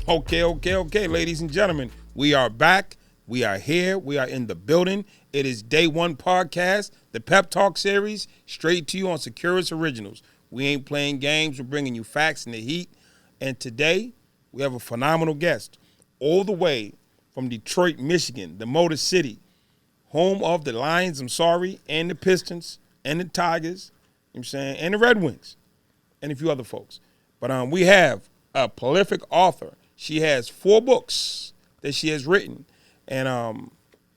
Okay, ladies and gentlemen. We are back. We are here. We are in the building. It is Day One Podcast, the Pep Talk series, straight to you on Securus Originals. We ain't playing games. We're bringing you facts in the heat. And today, we have a phenomenal guest, all the way from Detroit, Michigan, the Motor City, home of the Lions, and the Pistons, and the Tigers, you know what I'm saying, and the Red Wings, and a few other folks. But we have a prolific author. She has 4 books that she has written, and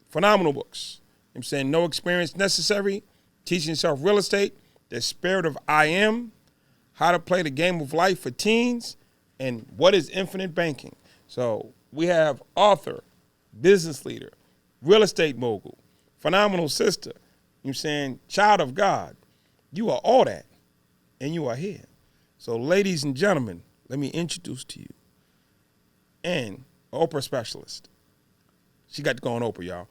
phenomenal books. You know what I'm saying, No Experience Necessary, Teaching Yourself Real Estate, The Spirit of I Am, How to Play the Game of Life for Teens, and What is Infinite Banking. So we have author, business leader, real estate mogul, phenomenal sister, you know what I'm saying, child of God. You are all that, and you are here. So ladies and gentlemen, let me introduce to you an Oprah specialist. She got to go on Oprah, y'all.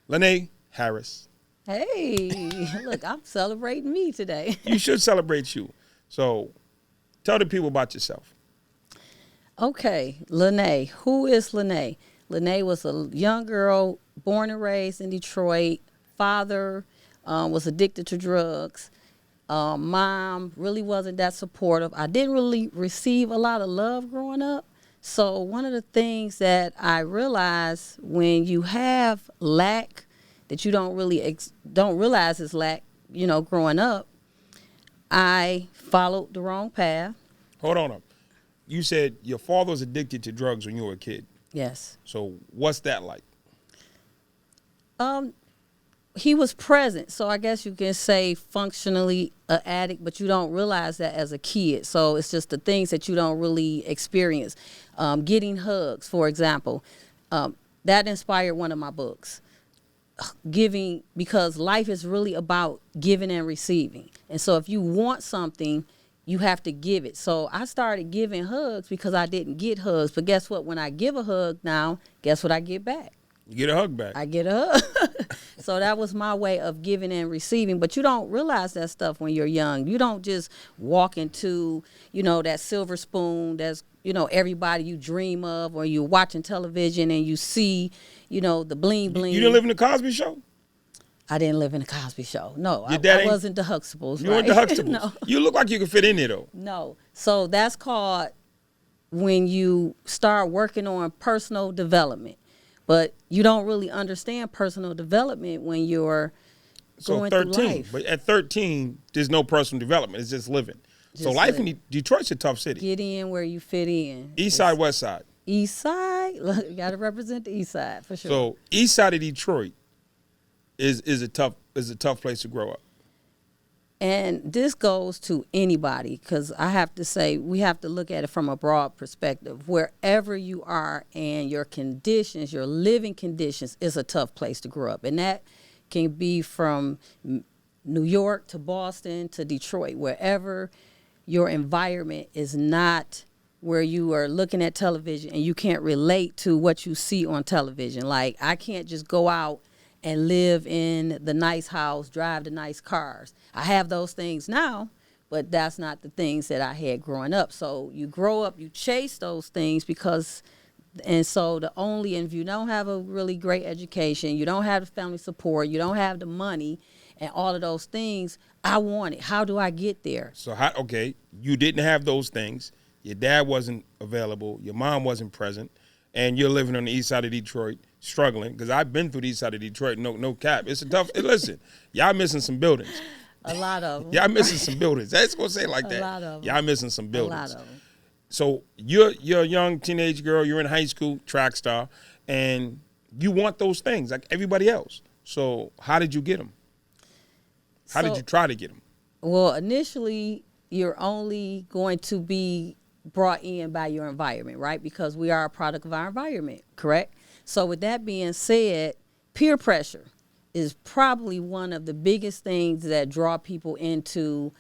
LaNay Harris. Hey, look, I'm celebrating me today. You should celebrate you. So tell the people about yourself. Okay, LaNay. Who is LaNay? LaNay was a young girl born and raised in Detroit. Father was addicted to drugs. Mom really wasn't that supportive. I didn't really receive a lot of love growing up. So one of the things that I realized when you have lack that you don't really don't realize is lack, growing up, I followed the wrong path. Hold on up. You said your father was addicted to drugs when you were a kid. Yes. So what's that like? He was present, so I guess you can say functionally an addict, but you don't realize that as a kid. So it's just the things that you don't really experience. Getting hugs, for example, that inspired one of my books. Giving, because life is really about giving and receiving. And so if you want something, you have to give it. So I started giving hugs because I didn't get hugs. But guess what? When I give a hug now, guess what I get back? You get a hug back. I get a hug. So that was my way of giving and receiving. But you don't realize that stuff when you're young. You don't just walk into, that silver spoon that's, everybody you dream of, or you're watching television and you see, the bling bling. You didn't live in the Cosby Show? I didn't live in the Cosby Show. No, I wasn't the Huxtables. You weren't the Huxtables? No. You look like you could fit in there, though. No. So that's called when you start working on personal development. But you don't really understand personal development when you're going through life. But at 13, there's no personal development. It's just living. So life in Detroit's a tough city. Get in where you fit in. East side, west side. East side. Look, you got to represent the east side for sure. So east side of Detroit is a tough place to grow up. And this goes to anybody, because I have to say we have to look at it from a broad perspective. Wherever you are and your conditions, your living conditions, is a tough place to grow up. And that can be from New York to Boston to Detroit. Wherever your environment is not where you are looking at television and you can't relate to what you see on television. Like, I can't just go out and live in the nice house, drive the nice cars. I have those things now, but that's not the things that I had growing up. So you grow up, you chase those things and so if you don't have a really great education, you don't have the family support, you don't have the money and all of those things, I want it. How do I get there? So, you didn't have those things. Your dad wasn't available. Your mom wasn't present. And you're living on the east side of Detroit, struggling, because I've been through the east side of Detroit, no cap. It's a tough, listen, y'all missing some buildings. A lot of them. Y'all missing some buildings. That's going to say it like that. A lot of them. Y'all missing some buildings. A lot of them. So you're a young teenage girl, you're in high school, track star, and you want those things like everybody else. So how did you get them? How did you try to get them? Well, initially, you're only going to be brought in by your environment, right? Because we are a product of our environment, correct? So with that being said, peer pressure is probably one of the biggest things that draw people into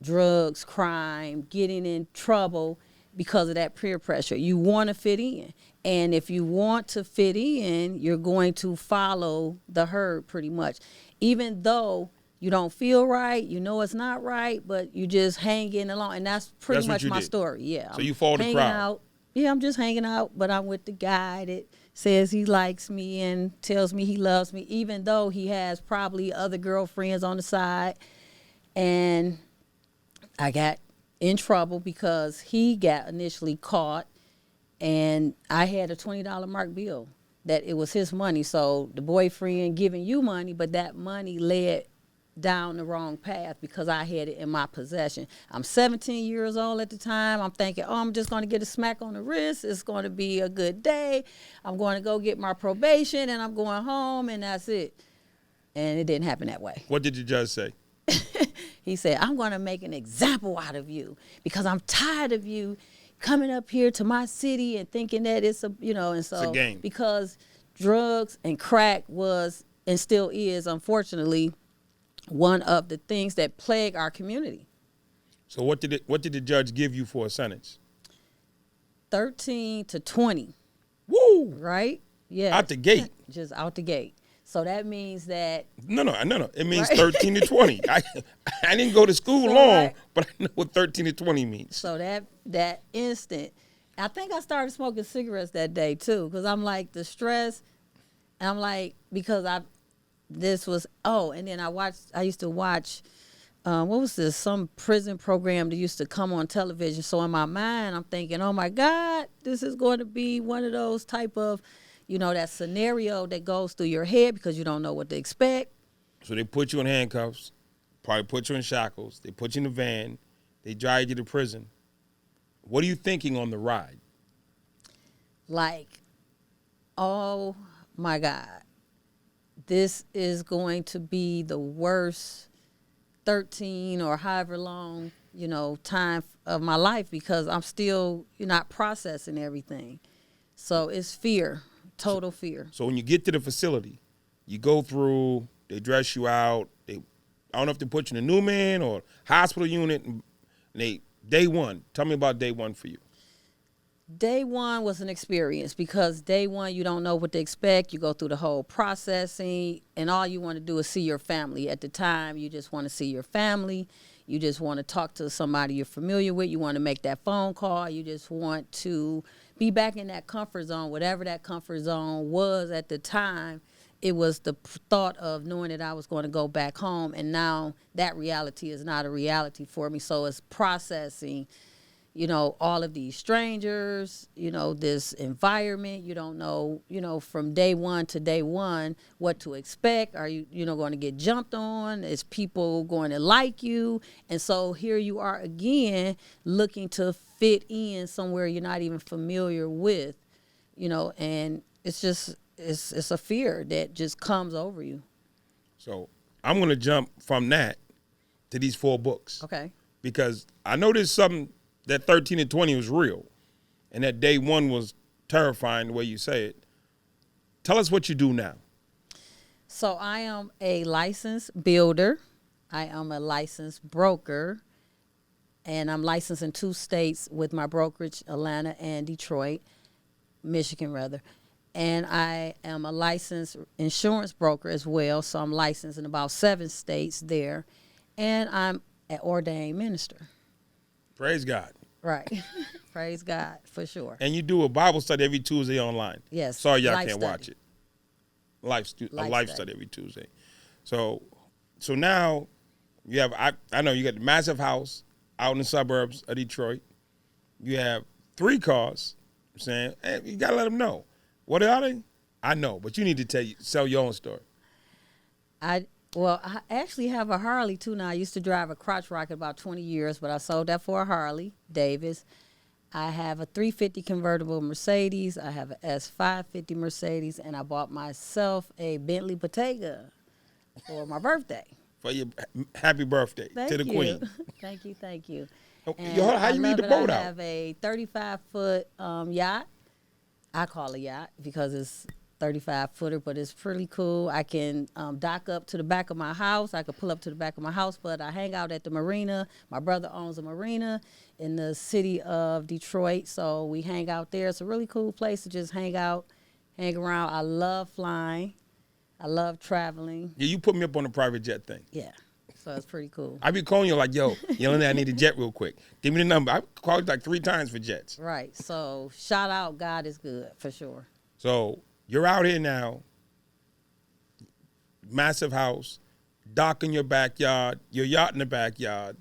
drugs, crime, getting in trouble because of that peer pressure. You want to fit in. And if you want to fit in, you're going to follow the herd pretty much. Even though you don't feel right, you know it's not right, but you just hanging along. And that's pretty much my story. Yeah. So you follow the crowd. Out, Yeah, I'm just hanging out, but I'm with the guy that says he likes me and tells me he loves me, even though he has probably other girlfriends on the side. And I got in trouble because he got initially caught, and I had a $20 mark bill that it was his money. So the boyfriend giving you money, but that money led down the wrong path because I had it in my possession. I'm 17 years old at the time. I'm thinking, oh, I'm just going to get a smack on the wrist. It's going to be a good day. I'm going to go get my probation, and I'm going home, and that's it. And it didn't happen that way. What did the judge say? He said, I'm going to make an example out of you because I'm tired of you coming up here to my city and thinking that it's a, you know, and so it's a game. Because drugs and crack was and still is, unfortunately, one of the things that plague our community. So what did the judge give you for a sentence? 13 to 20. Woo! Right? Yeah. Out the gate. Just out the gate. So that means that No. It means right? 13 to 20. I didn't go to school long, right? But I know what 13 to 20 means. So that instant, I think I started smoking cigarettes that day too, because I'm like the stress, and I'm like because and then I used to watch, what was this? Some prison program that used to come on television. So in my mind, I'm thinking, oh my God, this is going to be one of those type of, you know, that scenario that goes through your head because you don't know what to expect. So they put you in handcuffs, probably put you in shackles. They put you in a van. They drive you to prison. What are you thinking on the ride? Like, oh my God, this is going to be the worst 13 or however long, you know, time of my life because I'm still not processing everything. So it's fear. Total fear. So when you get to the facility, you go through, they dress you out. I don't know if they put you in a Newman or hospital unit. And day one, tell me about day one for you. Day one was an experience because day one, you don't know what to expect. You go through the whole processing, and all you want to do is see your family. At the time, you just want to see your family. You just want to talk to somebody you're familiar with. You want to make that phone call. You just want to be back in that comfort zone, whatever that comfort zone was at the time. It was the thought of knowing that I was going to go back home, and now that reality is not a reality for me. So it's processing, you know, all of these strangers, you know, this environment. You don't know, you know, from day one to day one what to expect. Are you, going to get jumped on? Is people going to like you? And so here you are again looking to fit in somewhere you're not even familiar with, you know, and it's just, it's a fear that just comes over you. So I'm going to jump from that to these 4 books. Okay. Because I know there's something that 13 and 20 was real, and that day one was terrifying the way you say it. Tell us what you do now. So I am a licensed builder. I am a licensed broker, and I'm licensed in 2 states with my brokerage, Atlanta and Detroit, Michigan rather. And I am a licensed insurance broker as well, so I'm licensed in about 7 states there, and I'm an ordained minister. Praise God. Right. Praise God, for sure. And you do a Bible study every Tuesday online. Yes. Sorry y'all can't study. watch it. A life study every Tuesday. So now you have, I know you got the massive house out in the suburbs of Detroit. You have 3 cars. I'm saying, hey, you got to let them know. What are they? I know, but you need to sell your own story. Well, I actually have a Harley, too, now. I used to drive a crotch rocket about 20 years, but I sold that for a Harley Davis. I have a 350 convertible Mercedes. I have an S550 Mercedes, and I bought myself a Bentley Bottega for my birthday. For your happy birthday to the Queen. Thank you. How you leave the boat out? I have a 35-foot yacht. I call it a yacht because it's 35-footer, but it's pretty cool. I can dock up to the back of my house. I could pull up to the back of my house, but I hang out at the marina. My brother owns a marina in the city of Detroit, so we hang out there. It's a really cool place to just hang out, hang around. I love flying. I love traveling. Yeah, you put me up on the private jet thing. Yeah. So it's pretty cool. I be calling you like, yo, LaNay, I need a jet real quick. Give me the number. I called you like 3 times for jets. Right. So shout out, God is good for sure. So you're out here now, massive house, dock in your backyard, your yacht in the backyard.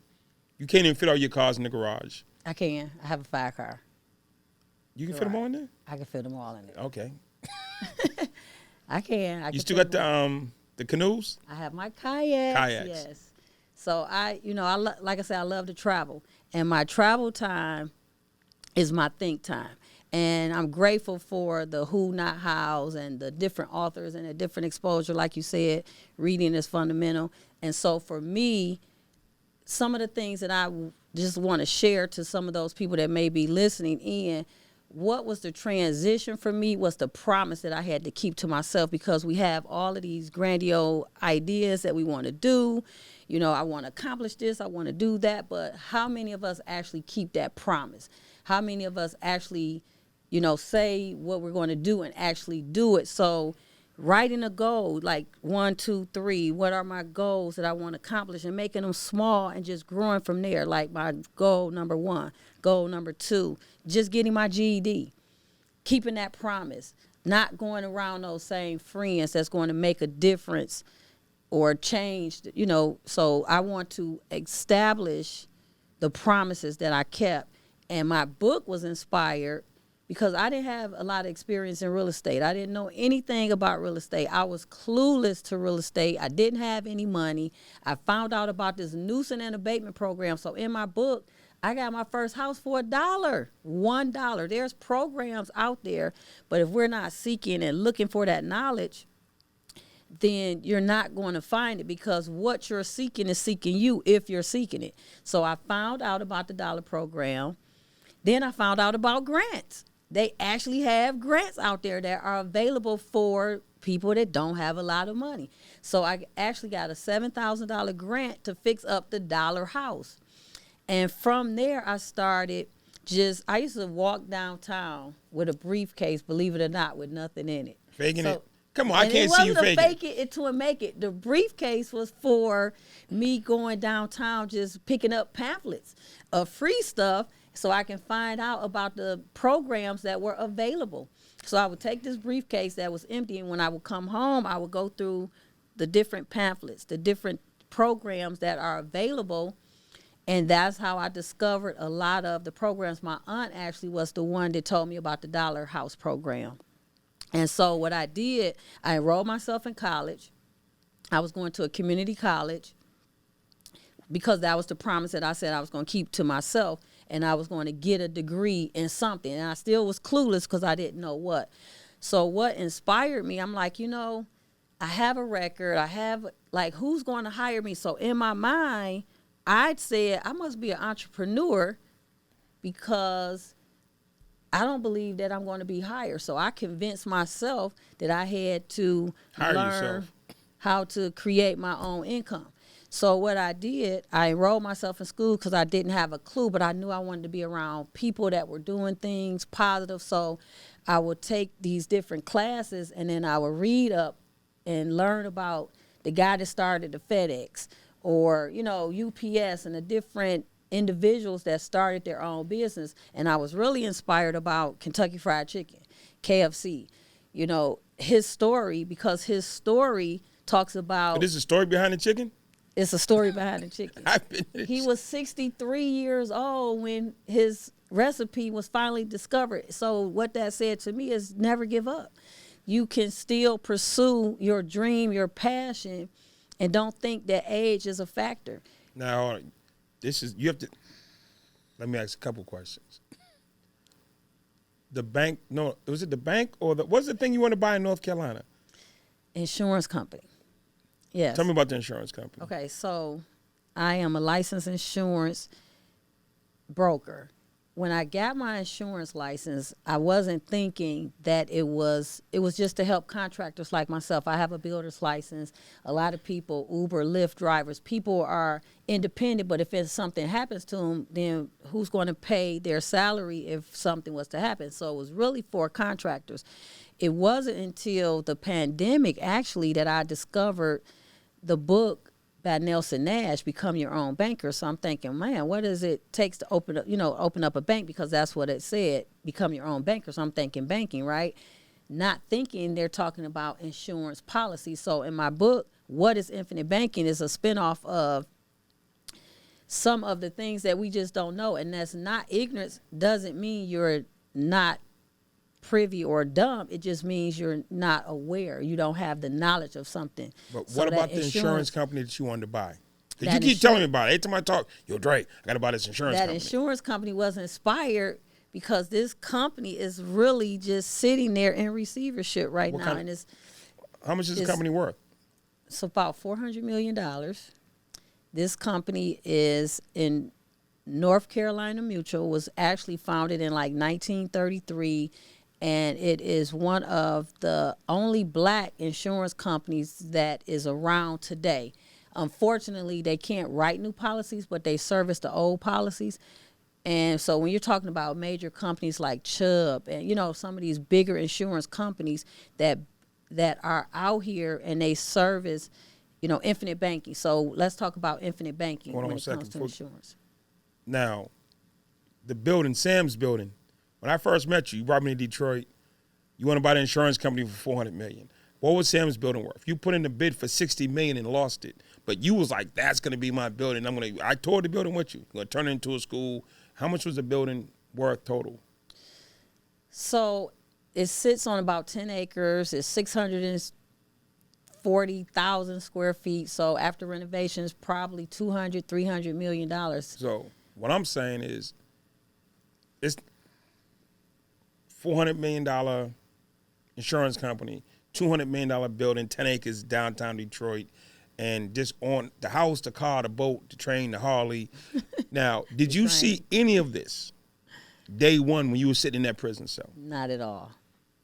You can't even fit all your cars in the garage. I can. I have a 5 car. You can fit them all in there? I can fit them all in there. Okay. I can. You still got the canoes? I have my kayaks. Kayaks. Yes. So like I said, I love to travel, and my travel time is my think time. And I'm grateful for the who, not hows, and the different authors and the different exposure. Like you said, reading is fundamental. And so for me, some of the things that I just want to share to some of those people that may be listening in, what was the transition for me was the promise that I had to keep to myself, because we have all of these grandiose ideas that we want to do. You know, I want to accomplish this, I want to do that, but how many of us actually keep that promise? How many of us actually, say what we're going to do and actually do it? So writing a goal, like 1, 2, 3, what are my goals that I want to accomplish, and making them small and just growing from there. Like my goal number 1, goal number 2, just getting my GED, keeping that promise, not going around those same friends that's going to make a difference or change, So I want to establish the promises that I kept. And my book was inspired because I didn't have a lot of experience in real estate. I didn't know anything about real estate. I was clueless to real estate. I didn't have any money. I found out about this nuisance and abatement program. So in my book, I got my first house for $1. $1. There's programs out there, but if we're not seeking and looking for that knowledge, then you're not going to find it, because what you're seeking is seeking you if you're seeking it. So I found out about the dollar program. Then I found out about grants. They actually have grants out there that are available for people that don't have a lot of money. So I actually got a $7,000 grant to fix up the dollar house. And from there, I started I used to walk downtown with a briefcase, believe it or not, with nothing in it. Faking it? Come on, I can't see you faking it. It wasn't to fake it to a make it. The briefcase was for me going downtown, just picking up pamphlets of free stuff so I can find out about the programs that were available. So I would take this briefcase that was empty, and when I would come home, I would go through the different pamphlets, the different programs that are available. And that's how I discovered a lot of the programs. My aunt actually was the one that told me about the Dollar House program. And so what I did, I enrolled myself in college. I was going to a community college because that was the promise that I said I was going to keep to myself, and I was going to get a degree in something. And I still was clueless because I didn't know what. So what inspired me, I'm like, I have a record. I have, who's going to hire me? So in my mind, I'd said I must be an entrepreneur because I don't believe that I'm going to be hired. So I convinced myself that I had to learn how to create my own income. So what I did, I enrolled myself in school because I didn't have a clue, but I knew I wanted to be around people that were doing things positive. So I would take these different classes, and then I would read up and learn about the guy that started the FedEx, or, UPS, and the different individuals that started their own business. And I was really inspired about Kentucky Fried Chicken, KFC, his story, because his story talks about... But there's a story behind the chicken? It's a story behind the chicken. He was 63 years old when his recipe was finally discovered. So what that said to me is never give up. You can still pursue your dream, your passion, and don't think that age is a factor. Now, you have to, let me ask a couple questions. The bank, was it the bank or what's the thing you want to buy in North Carolina? Insurance company. Yes. Tell me about the insurance company. Okay, so I am a licensed insurance broker. When I got my insurance license, I wasn't thinking that it was just to help contractors like myself. I have a builder's license. A lot of people, Uber, Lyft drivers, people are independent, but if something happens to them, then who's going to pay their salary if something was to happen? So it was really for contractors. It wasn't until the pandemic, actually, that I discovered the book, by Nelson Nash, Become Your Own Banker. So I'm thinking, man, what does it takes to open up a bank? Because that's what it said, become your own banker. So I'm thinking banking, right? Not thinking they're talking about insurance policy. So in my book, What is Infinite Banking is a spinoff of some of the things that we just don't know. And that's not ignorance, doesn't mean you're not privy or dumb. It just means you're not aware. You don't have the knowledge of something. But what about the insurance company that you wanted to buy? Because you keep telling me about it. Every time I talk, yo, Drake, I got to buy this insurance company. That insurance company was inspired because this company is really just sitting there in receivership right now. And how much is this company worth? It's about $400 million. This company is in North Carolina Mutual, was actually founded in like 1933, and it is one of the only black insurance companies that is around today. Unfortunately, they can't write new policies, but they service the old policies. And so when you're talking about major companies like Chubb and, some of these bigger insurance companies that are out here and they service, infinite banking. So let's talk about infinite banking when it comes to insurance. Now, the building, Sam's building, when I first met you, you brought me to Detroit. You want to buy the insurance company for $400 million. What was Sam's building worth? You put in the bid for $60 million and lost it. But you was like, that's going to be my building. I toured the building with you. I'm going to turn it into a school. How much was the building worth total? So it sits on about 10 acres. It's 640,000 square feet. So after renovations, probably $200-300 million. So what I'm saying is, it's $400 million insurance company, $200 million building, 10 acres downtown Detroit, and just on the house, the car, the boat, the train, the Harley. Now, did you see any of this day one when you were sitting in that prison cell? Not at all.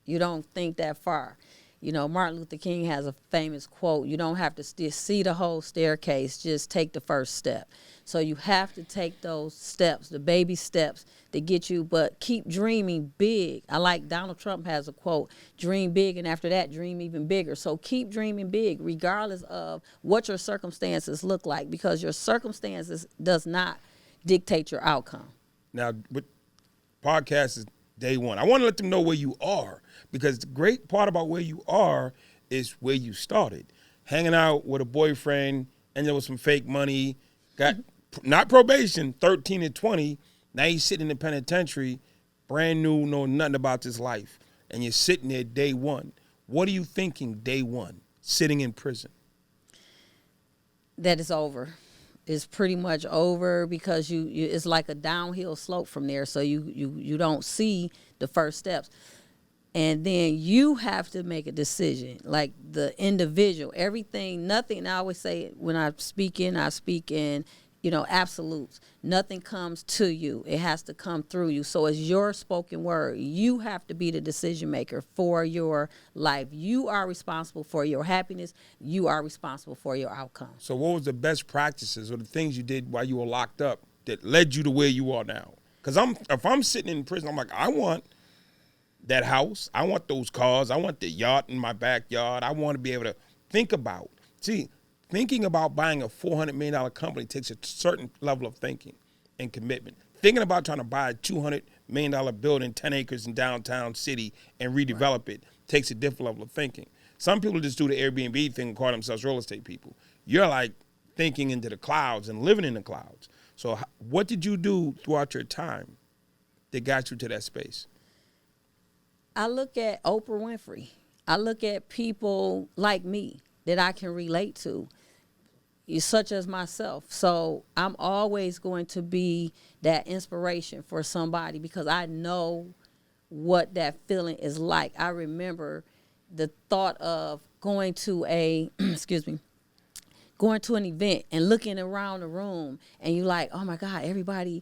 You don't think that far. Martin Luther King has a famous quote, you don't have to see the whole staircase, just take the first step. So you have to take those steps, the baby steps to get you, but keep dreaming big. I like Donald Trump has a quote, dream big, and after that, dream even bigger. So keep dreaming big, regardless of what your circumstances look like, because your circumstances does not dictate your outcome. Now, with podcast is day one. I want to let them know where you are, because the great part about where you are is where you started. Hanging out with a boyfriend, ended with some fake money, got not probation, 13 and 20. Now you're sitting in the penitentiary, brand new, know nothing about this life. And you're sitting there day one. What are you thinking day one, sitting in prison? That it's over. It's pretty much over, because you it's like a downhill slope from there. So you don't see the first steps. And then you have to make a decision, like the individual, everything, nothing. I always say when I speak in, absolutes. Nothing comes to you. It has to come through you. So it's your spoken word. You have to be the decision maker for your life. You are responsible for your happiness. You are responsible for your outcome. So what was the best practices or the things you did while you were locked up that led you to where you are now? Because if I'm sitting in prison, I'm like, I want that house. I want those cars. I want the yacht in my backyard. I want to be able to think about. See, thinking about buying a $400 million company takes a certain level of thinking and commitment. Thinking about trying to buy a $200 million building, 10 acres in downtown city, and redevelop it takes a different level of thinking. Some people just do the Airbnb thing and call themselves real estate people. You're like thinking into the clouds and living in the clouds. So what did you do throughout your time that got you to that space? I look at Oprah Winfrey. I look at people like me that I can relate to, such as myself. So I'm always going to be that inspiration for somebody, because I know what that feeling is like. I remember the thought of going to going to an event and looking around the room, and you're like, oh my God, everybody,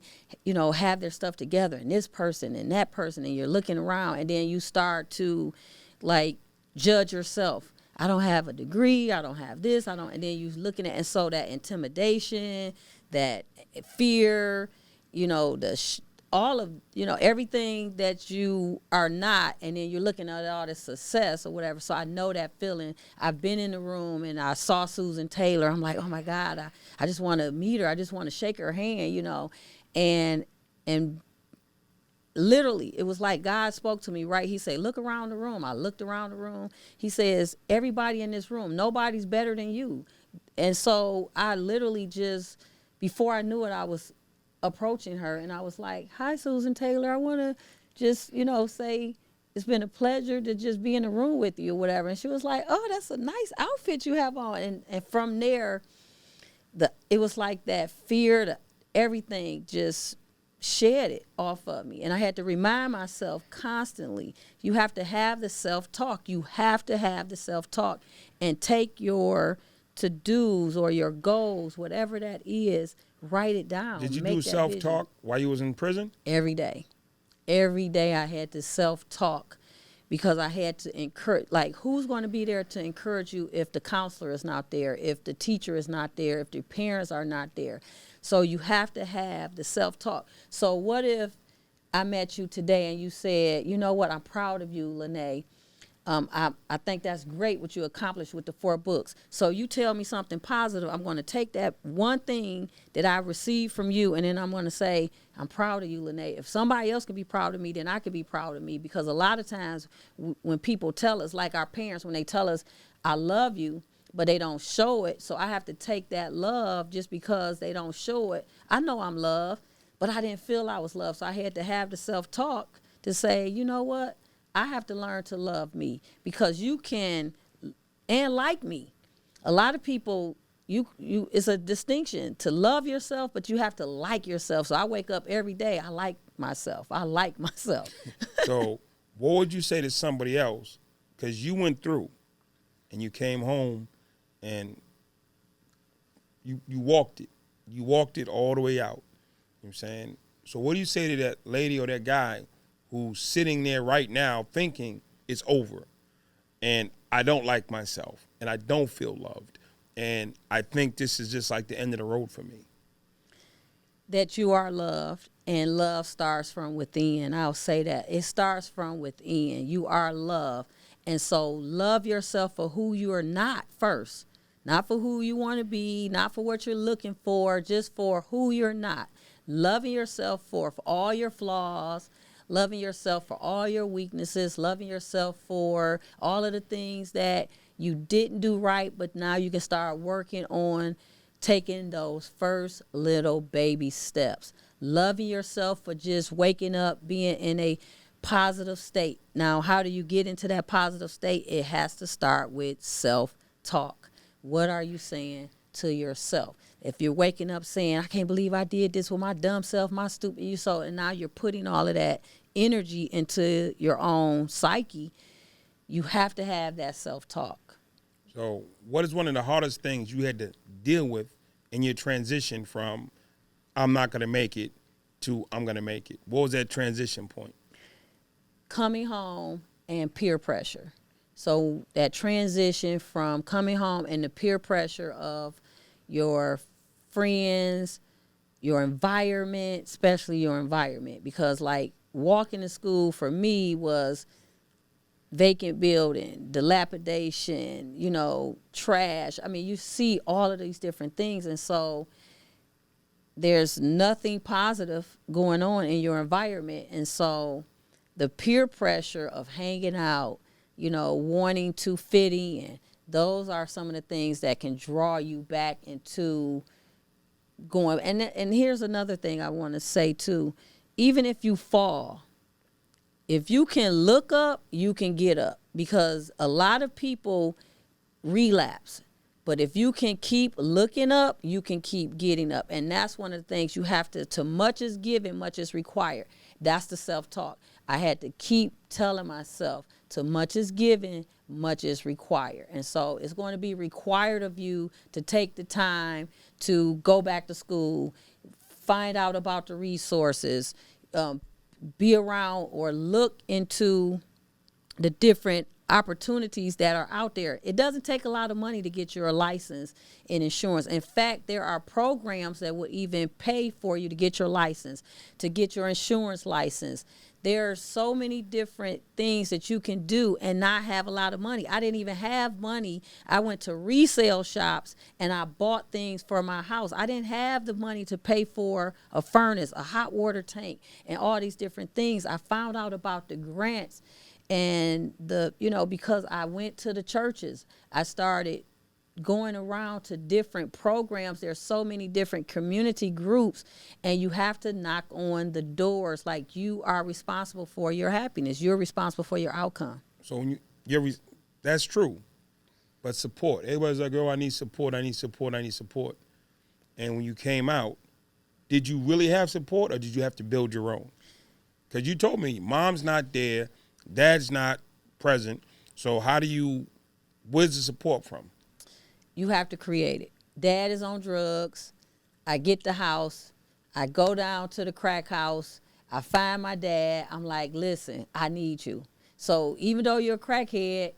have their stuff together, and this person and that person, and you're looking around, and then you start to like judge yourself. I don't have a degree, I don't have this, and then you're looking at, and so that intimidation, that fear, all of, everything that you are not, and then you're looking at all this success or whatever. So I know that feeling. I've been in the room and I saw Susan Taylor. I'm like, oh my God, I just want to meet her. I just want to shake her hand, and literally it was like God spoke to me, right? He said, look around the room. I looked around the room. He says, everybody in this room, nobody's better than you. And so I literally just, before I knew it, I was approaching her and I was like, hi, Susan Taylor. I want to just, say it's been a pleasure to just be in the room with you or whatever. And she was like, oh, that's a nice outfit you have on. And from there, it was like that fear, everything just shed it off of me. And I had to remind myself constantly, you have to have the self-talk. You have to have the self-talk and take your to-dos or your goals, whatever that is, write it down. Did you do self-talk while you was in prison? Every day. Every day I had to self-talk because I had to encourage, like, who's going to be there to encourage you if the counselor is not there, if the teacher is not there, if the parents are not there? So you have to have the self-talk. So what if I met you today and you said, you know what, I'm proud of you, LaNay. I think that's great what you accomplished with the 4 books. So you tell me something positive, I'm going to take that one thing that I received from you, and then I'm going to say, I'm proud of you, LaNay. If somebody else can be proud of me, then I can be proud of me. Because a lot of times when people tell us, like our parents, when they tell us, I love you, but they don't show it. So I have to take that love just because they don't show it. I know I'm loved, but I didn't feel I was loved. So I had to have the self-talk to say, you know what? I have to learn to love me because you can, and like me. A lot of people, it's a distinction to love yourself, but you have to like yourself. So I wake up every day, I like myself. I like myself. So what would you say to somebody else? Because you went through and you came home and you walked it. You walked it all the way out. You know what I'm saying? So what do you say to that lady or that guy who's sitting there right now thinking it's over and I don't like myself and I don't feel loved and I think this is just like the end of the road for me? That you are loved, and love starts from within. I'll say that. It starts from within. You are loved. And so love yourself for who you are not first. Not for who you want to be, not for what you're looking for, just for who you're not. Loving yourself for all your flaws, loving yourself for all your weaknesses, loving yourself for all of the things that you didn't do right, but now you can start working on taking those first little baby steps. Loving yourself for just waking up, being in a positive state. Now, how do you get into that positive state? It has to start with self-talk. What are you saying to yourself? If you're waking up saying, I can't believe I did this with my dumb self, my stupid you, so, and now you're putting all of that energy into your own psyche, you have to have that self-talk. So what is one of the hardest things you had to deal with in your transition from I'm not going to make it to I'm going to make it? What was that transition point? Coming home and peer pressure. So that transition from coming home and the peer pressure of your friends, your environment, especially your environment, because like walking to school for me was vacant building, dilapidation, trash. I mean, you see all of these different things. And so there's nothing positive going on in your environment. And so the peer pressure of hanging out, wanting to fit in, those are some of the things that can draw you back into going. And here's another thing I want to say too. Even if you fall, if you can look up, you can get up, because a lot of people relapse. But if you can keep looking up, you can keep getting up. And that's one of the things you have to much is given, much is required. That's the self-talk. I had to keep telling myself, to much is given, much is required. And so it's going to be required of you to take the time to go back to school, find out about the resources, be around or look into the different opportunities that are out there. It doesn't take a lot of money to get your license in insurance. In fact, there are programs that will even pay for you to get your license, to get your insurance license. There are so many different things that you can do and not have a lot of money. I didn't even have money. I went to resale shops and I bought things for my house. I didn't have the money to pay for a furnace, a hot water tank, and all these different things. I found out about the grants and because I went to the churches. I started going around to different programs. There's so many different community groups, and you have to knock on the doors. Like, you are responsible for your happiness. You're responsible for your outcome. So when that's true, but support. Everybody's like, "Oh, I need support. I need support. I need support." And when you came out, did you really have support, or did you have to build your own? Because you told me mom's not there, dad's not present. So where's the support from? You have to create it. Dad is on drugs. I get the house. I go down to the crack house. I find my dad. I'm like, listen, I need you. So even though you're a crackhead,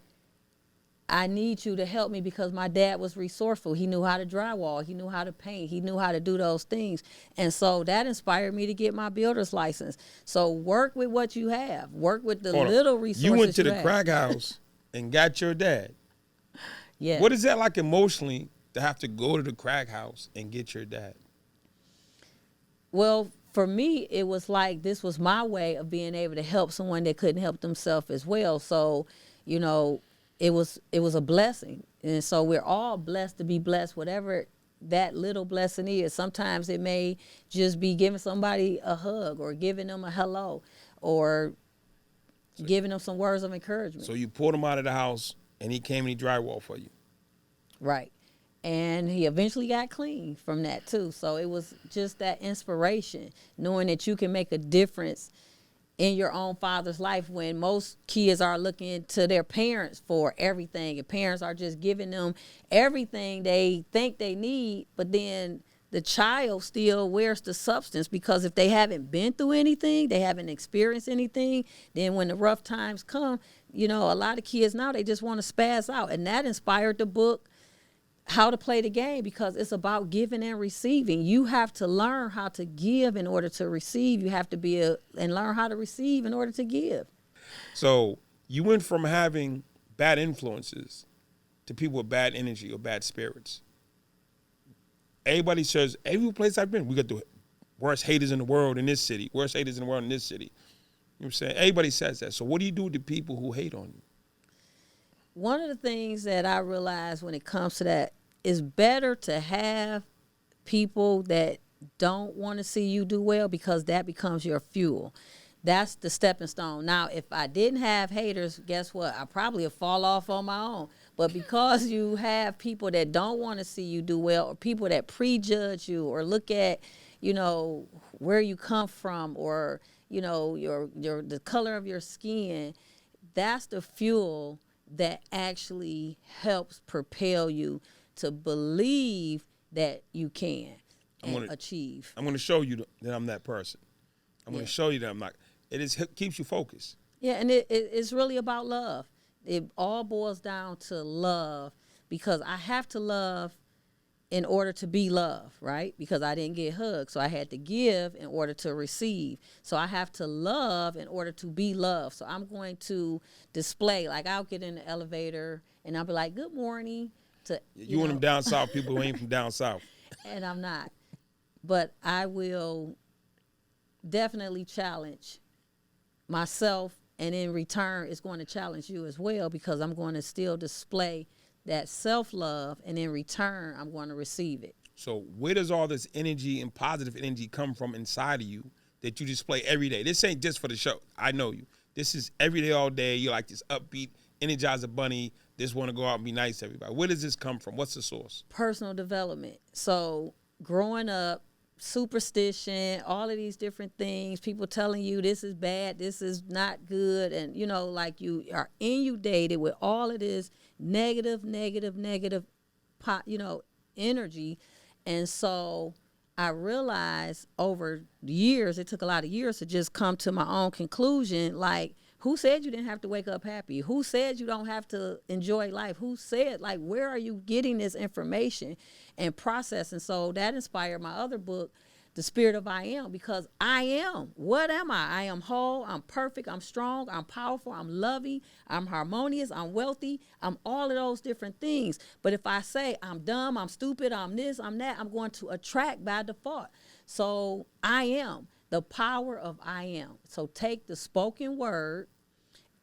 I need you to help me, because my dad was resourceful. He knew how to drywall. He knew how to paint. He knew how to do those things. And so that inspired me to get my builder's license. So work with what you have. Work with the little resources you have. You went to the crack house and got your dad. Yeah. What is that like emotionally to have to go to the crack house and get your dad? Well, for me, it was like this was my way of being able to help someone that couldn't help themselves as well. So, it was a blessing. And so we're all blessed to be blessed, whatever that little blessing is. Sometimes it may just be giving somebody a hug, or giving them a hello, or giving them some words of encouragement. So you pulled him out of the house, and he came and he drywalled for you. Right. And he eventually got clean from that too. So it was just that inspiration, knowing that you can make a difference in your own father's life, when most kids are looking to their parents for everything, and parents are just giving them everything they think they need, but then the child still wears the substance, because if they haven't been through anything, they haven't experienced anything, then when the rough times come, a lot of kids now, they just want to spaz out. And that inspired the book, How to Play the Game, because it's about giving and receiving. You have to learn how to give in order to receive. You have to and learn how to receive in order to give. So you went from having bad influences to people with bad energy or bad spirits. Everybody says, every place I've been, we got the worst haters in the world in this city, worst haters in the world in this city. You know what I'm saying? Everybody says that. So what do you do with the people who hate on you? One of the things that I realize when it comes to that, is better to have people that don't want to see you do well, because that becomes your fuel. That's the stepping stone. Now, if I didn't have haters, guess what? I probably would fall off on my own. But because you have people that don't want to see you do well, or people that prejudge you, or look at, where you come from, or, the color of your skin, that's the fuel that actually helps propel you to believe that you can achieve. I'm going to show you that I'm that person. I'm going to show you that I'm not. It keeps you focused. Yeah, and it's really about love. It all boils down to love, because I have to love in order to be loved, right? Because I didn't get hugged, so I had to give in order to receive. So I have to love in order to be loved. So I'm going to display, like I'll get in the elevator and I'll be like, good morning. You want them down south, people who ain't from down south. And I'm not. But I will definitely challenge myself, and in return, it's going to challenge you as well, because I'm going to still display that self-love, and in return, I'm going to receive it. So where does all this energy and positive energy come from inside of you that you display every day? This ain't just for the show. I know you. This is every day, all day. You're like this upbeat, Energizer bunny, just want to go out and be nice to everybody. Where does this come from? What's the source? Personal development. So growing up, superstition, all of these different things, people telling you this is bad, this is not good, and like you are inundated with all of this negative energy. And so I realized over years, it took a lot of years to just come to my own conclusion, like Who said you didn't have to wake up happy? Who said you don't have to enjoy life? Who said, like, where are you getting this information and processing? So that inspired my other book, The Spirit of I Am, because I am. What am I? I am whole. I'm perfect. I'm strong. I'm powerful. I'm loving. I'm harmonious. I'm wealthy. I'm all of those different things. But if I say I'm dumb, I'm stupid, I'm this, I'm that, I'm going to attract by default. So I am. The power of I am. So take the spoken word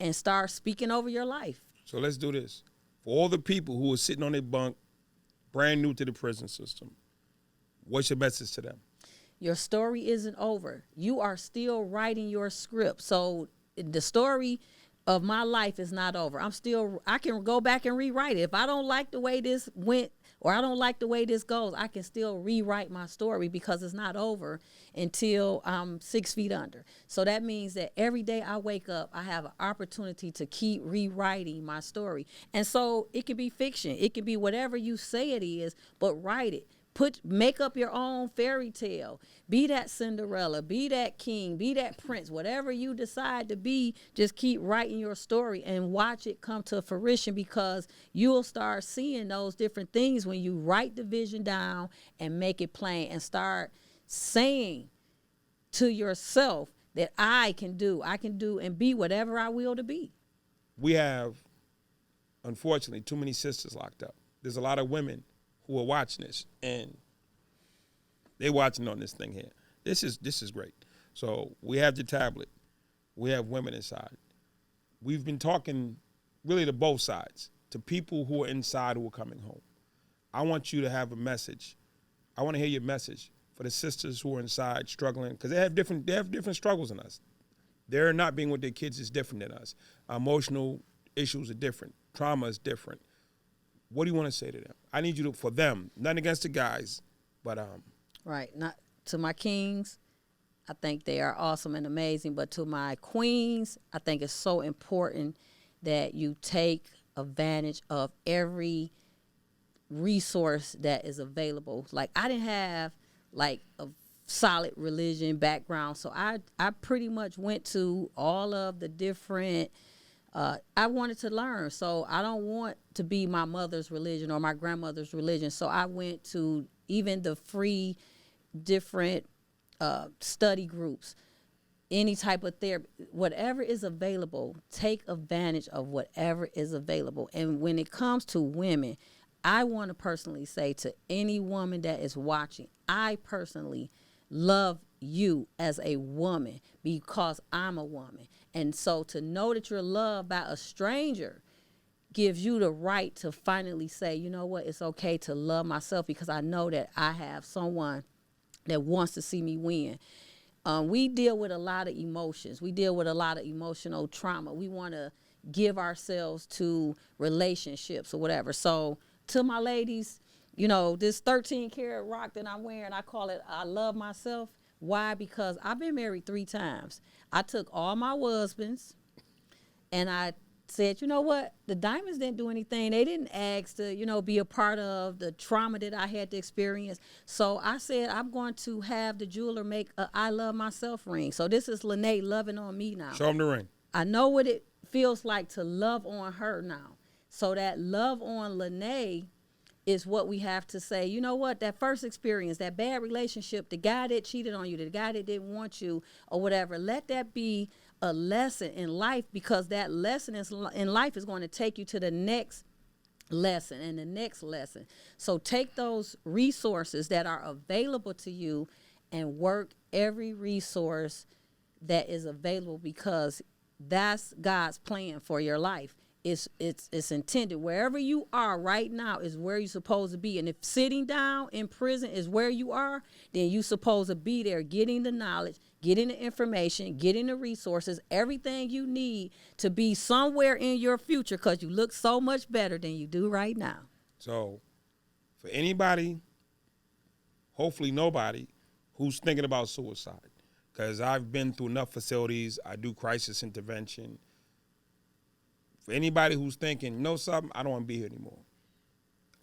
and start speaking over your life. So let's do this. For all the people who are sitting on their bunk, brand new to the prison system, what's your message to them? Your story isn't over. You are still writing your script. So the story of my life is not over. I can go back and rewrite it. If I don't like the way this went, or I don't like the way this goes, I can still rewrite my story because it's not over until I'm 6 feet under. So that means that every day I wake up, I have an opportunity to keep rewriting my story. And so it can be fiction. It can be whatever you say it is, but write it. Make up your own fairy tale. Be that Cinderella, be that king, be that prince, whatever you decide to be, just keep writing your story and watch it come to fruition, because you'll start seeing those different things when you write the vision down and make it plain and start saying to yourself that I can do and be whatever I will to be. We have, unfortunately, too many sisters locked up. There's a lot of women who are watching this, and they're watching on this thing here. This is great. So we have the tablet. We have women inside. We've been talking really to both sides, to people who are inside who are coming home. I want you to have a message. I want to hear your message for the sisters who are inside struggling, because they have different struggles than us. They're not being with their kids is different than us. Emotional issues are different. Trauma is different. What do you want to say to them? I need you to, for them, nothing against the guys, but Right. Not to my kings, I think they are awesome and amazing, but to my queens, I think it's so important that you take advantage of every resource that is available. Like, I didn't have like a solid religion background, so I pretty much went to all of the different I wanted to learn. So I don't want to be my mother's religion or my grandmother's religion. So I went to even the free different study groups, any type of therapy, whatever is available, take advantage of whatever is available. And when it comes to women, I want to personally say to any woman that is watching, I personally love you as a woman because I'm a woman. And so to know that you're loved by a stranger gives you the right to finally say, you know what, it's okay to love myself because I know that I have someone that wants to see me win. We deal with a lot of emotions. We deal with a lot of emotional trauma. We want to give ourselves to relationships or whatever. So to my ladies, you know, this 13 karat rock that I'm wearing, I call it I love myself. Why? Because I've been married 3 times. I took all my husbands and I said, you know what? The diamonds didn't do anything. They didn't ask to, you know, be a part of the trauma that I had to experience. So I said, I'm going to have the jeweler make a I love myself ring. So this is LaNay loving on me now. Show them the ring. I know what it feels like to love on her now. So that love on LaNay is what we have to say. You know what? That first experience, that bad relationship, the guy that cheated on you, the guy that didn't want you or whatever, let that be a lesson in life, because that lesson in life is going to take you to the next lesson and the next lesson. So take those resources that are available to you and work every resource that is available, because that's God's plan for your life. It's intended. Wherever you are right now is where you're supposed to be. And if sitting down in prison is where you are, then you're supposed to be there getting the knowledge, getting the information, getting the resources, everything you need to be somewhere in your future, because you look so much better than you do right now. So for anybody, hopefully nobody, who's thinking about suicide, because I've been through enough facilities, I do crisis intervention. For anybody who's thinking, you know something, I don't want to be here anymore,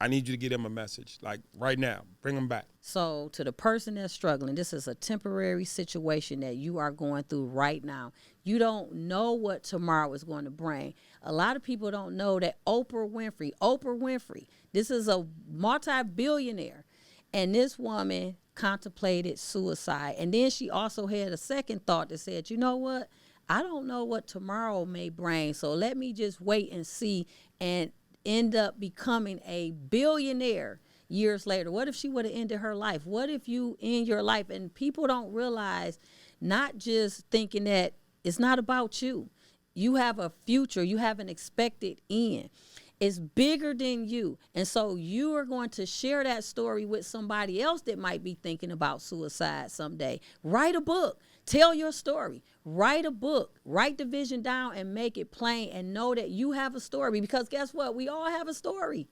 I need you to give them a message, like right now. Bring them back. So to the person that's struggling, this is a temporary situation that you are going through right now. You don't know what tomorrow is going to bring. A lot of people don't know that Oprah Winfrey, this is a multi-billionaire. And this woman contemplated suicide. And then she also had a second thought that said, you know what? I don't know what tomorrow may bring. So let me just wait and see, and end up becoming a billionaire years later. What if she would have ended her life? What if you end your life? And people don't realize, not just thinking that it's not about you. You have a future. You have an expected end. It's bigger than you. And so you are going to share that story with somebody else that might be thinking about suicide someday. Write a book. Tell your story. Write a book. Write the vision down and make it plain, and know that you have a story. Because guess what? We all have a story.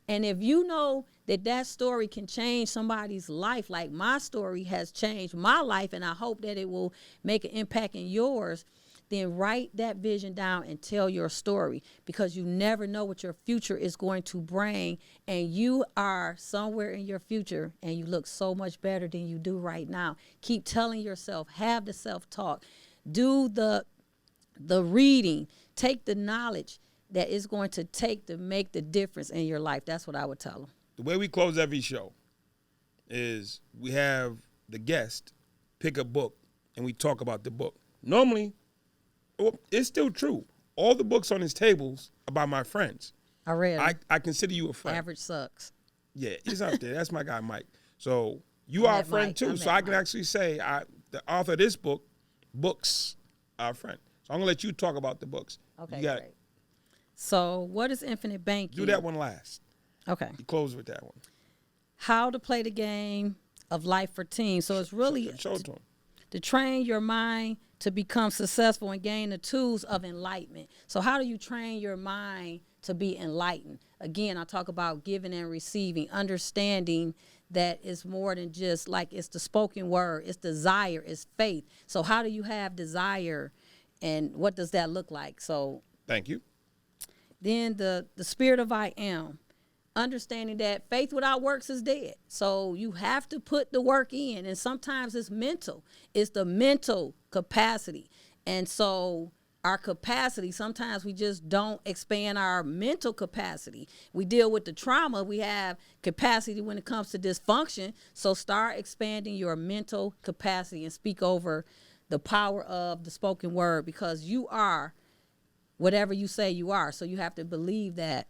And if you know that that story can change somebody's life, like my story has changed my life, and I hope that it will make an impact in yours, then write that vision down and tell your story, because you never know what your future is going to bring. And you are somewhere in your future and you look so much better than you do right now. Keep telling yourself, have the self-talk, do the reading, take the knowledge that is going to take to make the difference in your life. That's what I would tell them. The way we close every show is we have the guest pick a book and we talk about the book. Normally, it's still true. All the books on his tables are by my friends. I read them. I consider you a friend. Average Sucks. Yeah, he's out there. That's my guy, Mike. So you are a friend too. So I can actually say the author of this book, books are a friend. So I'm going to let you talk about the books. Okay, you got great. So what is infinite banking? Do that one last. Okay. You close with that one. How to play the game of life for teens. So it's really show it to him. To train your mind to become successful and gain the tools of enlightenment. So how do you train your mind to be enlightened? Again, I talk about giving and receiving, understanding that it's more than just like it's the spoken word, it's desire, it's faith. So how do you have desire, and what does that look like? So thank you. Then the spirit of I am. Understanding that faith without works is dead. So you have to put the work in. And sometimes it's mental. It's the mental capacity. And so our capacity, sometimes we just don't expand our mental capacity. We deal with the trauma. We have capacity when it comes to dysfunction. So start expanding your mental capacity and speak over the power of the spoken word, because you are whatever you say you are. So you have to believe that.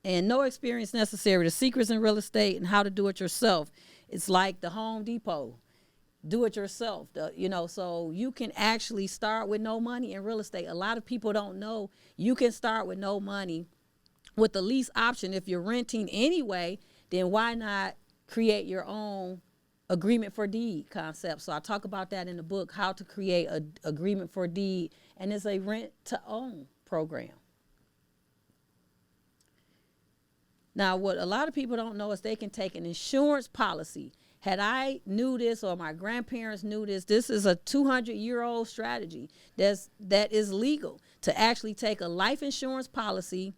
And no experience necessary. The secrets in real estate and how to do it yourself. It's like the Home Depot. Do it yourself. So you can actually start with no money in real estate. A lot of people don't know you can start with no money with the lease option. If you're renting anyway, then why not create your own agreement for deed concept? So I talk about that in the book, how to create an agreement for deed. And it's a rent to own program. Now, what a lot of people don't know is they can take an insurance policy. Had I knew this, or my grandparents knew this, this is a 200-year-old strategy that is legal, to actually take a life insurance policy,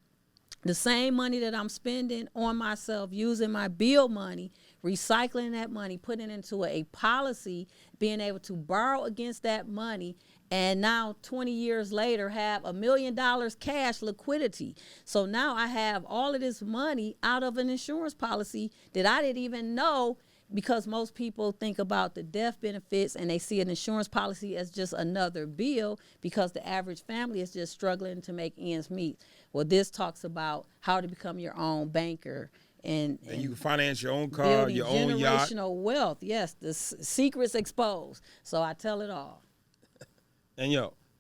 the same money that I'm spending on myself, using my bill money, recycling that money, putting it into a policy, being able to borrow against that money, and now 20 years later have $1 million cash liquidity. So now I have all of this money out of an insurance policy that I didn't even know, because most people think about the death benefits and they see an insurance policy as just another bill, because the average family is just struggling to make ends meet. Well, this talks about how to become your own banker. And you can finance your own car, your own yacht. Generational wealth, yes, the secrets exposed. So I tell it all. And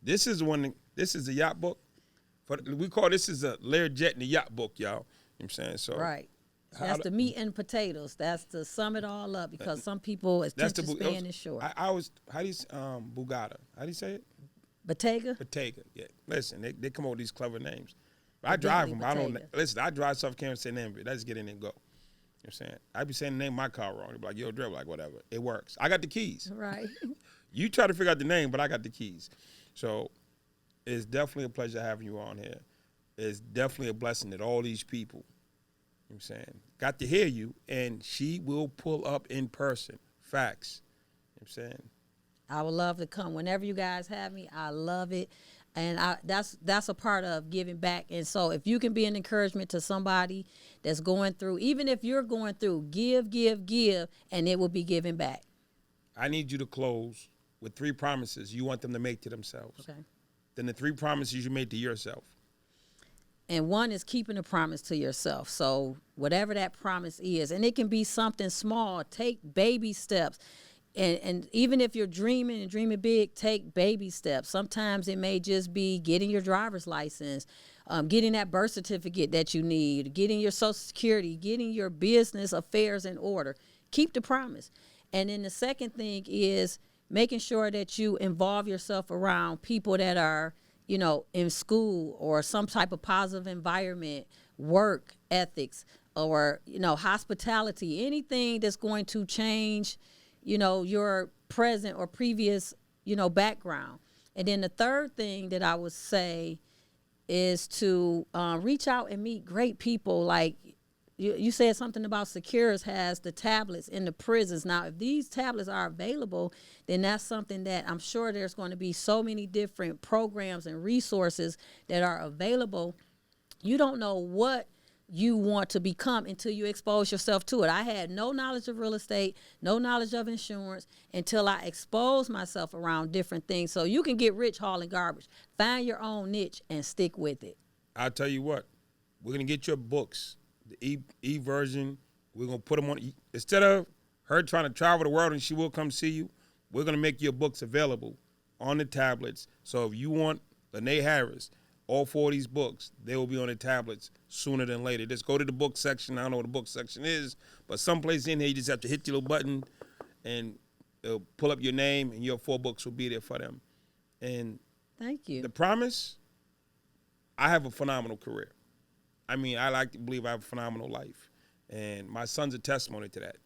this is the yacht book. We call this is a Learjet in the yacht book, y'all. You know what I'm saying? So right. That's the meat and potatoes. That's to sum it all up, because some people attention span is short. I was, how do you Bugatti? How do you say it? Bottega? Bottega, yeah. Listen, they come up with these clever names. I drive them. I drive stuff, can't say the name of it. I just get in and go. You know what I'm saying? I be saying the name of my car wrong. They be like, yo, drive, like, whatever. It works. I got the keys. Right. You try to figure out the name, but I got the keys. So it's definitely a pleasure having you on here. It's definitely a blessing that all these people I'm saying? Got to hear you, and she will pull up in person. Facts. I'm saying? I would love to come whenever you guys have me. I love it, and that's a part of giving back. And so, if you can be an encouragement to somebody that's going through, even if you're going through, give, and it will be given back. I need you to close with 3 promises you want them to make to themselves. Okay. Then the 3 promises you made to yourself. And one is keeping a promise to yourself. So whatever that promise is, and it can be something small. Take baby steps. And even if you're dreaming and dreaming big, take baby steps. Sometimes it may just be getting your driver's license, getting that birth certificate that you need, getting your Social Security, getting your business affairs in order. Keep the promise. And then the second thing is making sure that you involve yourself around people that are, in school or some type of positive environment, work ethics, or, hospitality, anything that's going to change your present or previous, background. And then the third thing that I would say is to reach out and meet great people. Like you said something about Securus has the tablets in the prisons. Now, if these tablets are available, then that's something that I'm sure there's going to be so many different programs and resources that are available. You don't know what you want to become until you expose yourself to it. I had no knowledge of real estate, no knowledge of insurance until I exposed myself around different things. So you can get rich hauling garbage. Find your own niche and stick with it. I'll tell you what, we're going to get your books, the e version. We're going to put them on. Instead of her trying to travel the world and she will come see you, we're going to make your books available on the tablets. So if you want LaNay Harris, all 4 of these books, they will be on the tablets sooner than later. Just go to the book section. I don't know what the book section is, but someplace in here you just have to hit your little button and it'll pull up your name and your 4 books will be there for them. And thank you. The promise, I have a phenomenal career. I mean, I like to believe I have a phenomenal life. And my son's a testimony to that.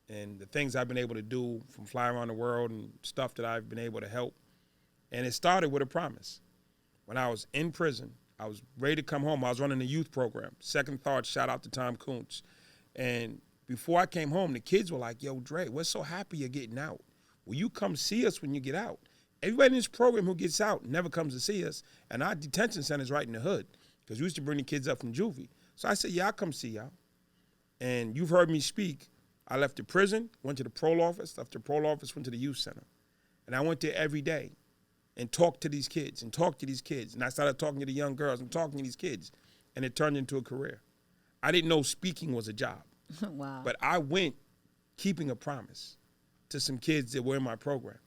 And the things I've been able to do from flying around the world and stuff that I've been able to help. And it started with a promise. When I was in prison, I was ready to come home. I was running a youth program. Second Thought, shout out to Tom Kuntz. And before I came home, the kids were like, yo, Dre, we're so happy you're getting out. Will you come see us when you get out? Everybody in this program who gets out never comes to see us. And our detention center is right in the hood because we used to bring the kids up from juvie. So I said, yeah, I'll come see y'all. And you've heard me speak. I left the prison, went to the parole office, left the parole office, went to the youth center. And I went there every day and talk to these kids and talk to these kids. And I started talking to the young girls and talking to these kids. And it turned into a career. I didn't know speaking was a job. Wow. But I went keeping a promise to some kids that were in my program.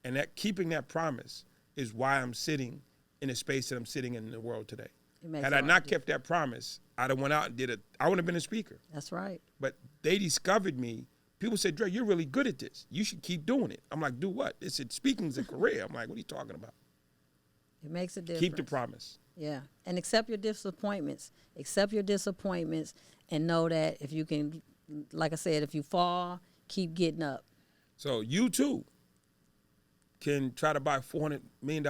And that keeping that promise is why I'm sitting in the space that I'm sitting in the world today. Had I not kept that promise, I'd have went out and did it. I wouldn't have been a speaker. That's right. But they discovered me. People said, Dre, you're really good at this. You should keep doing it. I'm like, do what? They said, speaking's a career. I'm like, what are you talking about? It makes a difference. Keep the promise. Yeah. And accept your disappointments. Accept your disappointments and know that if you can, like I said, if you fall, keep getting up. So you too can try to buy $400 million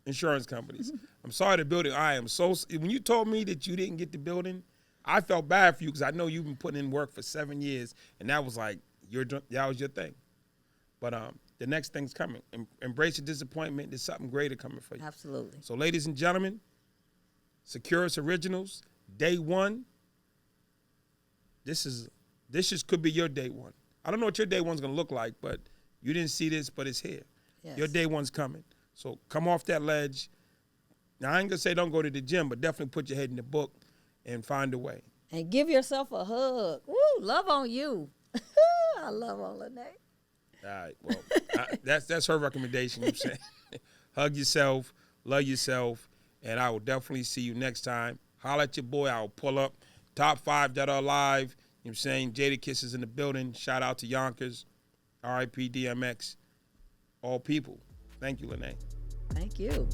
insurance companies. I'm sorry the building. I am so, when you told me that you didn't get the building, I felt bad for you because I know you've been putting in work for 7 years, and that was like that was your thing. But the next thing's coming. Embrace your disappointment. There's something greater coming for you. Absolutely. So, ladies and gentlemen, Securus Originals, day 1. This could be your day 1. I don't know what your day 1's gonna look like, but you didn't see this, but it's here. Yes. Your day 1's coming. So come off that ledge. Now I ain't gonna say don't go to the gym, but definitely put your head in the book and find a way. And give yourself a hug. Woo, love on you. I love on LaNay. All right, well, that's her recommendation. You know what I'm saying? Hug yourself, love yourself, and I will definitely see you next time. Holler at your boy. I will pull up. Top 5 that are alive. You know what I'm saying? Jada Kisses in the building. Shout out to Yonkers. R.I.P. DMX. All people. Thank you, LaNay. Thank you.